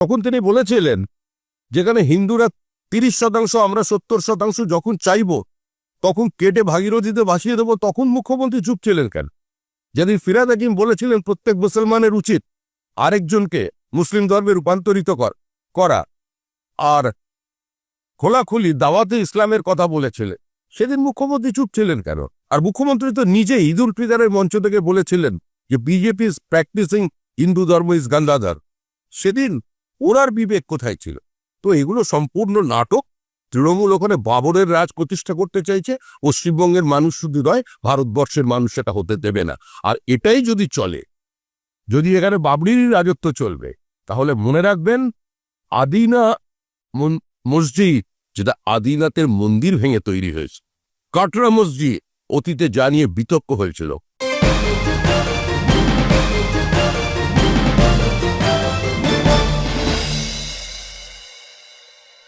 তখন তিনি বলেছিলেন যেখানে হিন্দুরা 30% আমরা 70% যখন চাইব তখন কেটে ভাগীরথীতে ভাসিয়ে দেব, তখন মুখ্যমন্ত্রী চুপ ছিলেন কেন? যেদিন ফিরহাদ হাকিম বলেছিলেন প্রত্যেক মুসলমানের উচিত আরেকজনকে মুসলিম ধর্মে রূপান্তরিত করা আর খোলাখুলি দাওয়াতে ইসলামের কথা বলেছিলেন, সেদিন মুখ্যমন্ত্রী চুপ ছিলেন কেন? আর মুখ্যমন্ত্রী তো নিজে ঈদ উল ফিতরের মঞ্চ থেকে বলেছিলেন যে বিজেপি ইজ প্র্যাকটিসিং হিন্দু ধর্ম ইজ গান্ধাধর। সেদিন ওনার বিবেক কোথায় ছিল? তো এগুলো সম্পূর্ণ নাটক। তৃণমূল ওখানে বাবরের রাজ প্রতিষ্ঠা করতে চাইছে। পশ্চিমবঙ্গের মানুষ শুধু নয়, ভারতবর্ষের মানুষ সেটা হতে দেবে না। আর এটাই যদি চলে, যদি এখানে বাবরিরই রাজত্ব চলবে, তাহলে মনে রাখবেন আদিনা মসজিদ, যেটা আদিনাথের মন্দির ভেঙে তৈরি হয়েছে, কাটরা মসজিদ অতীতে জানিয়ে বিতর্ক হয়েছিল।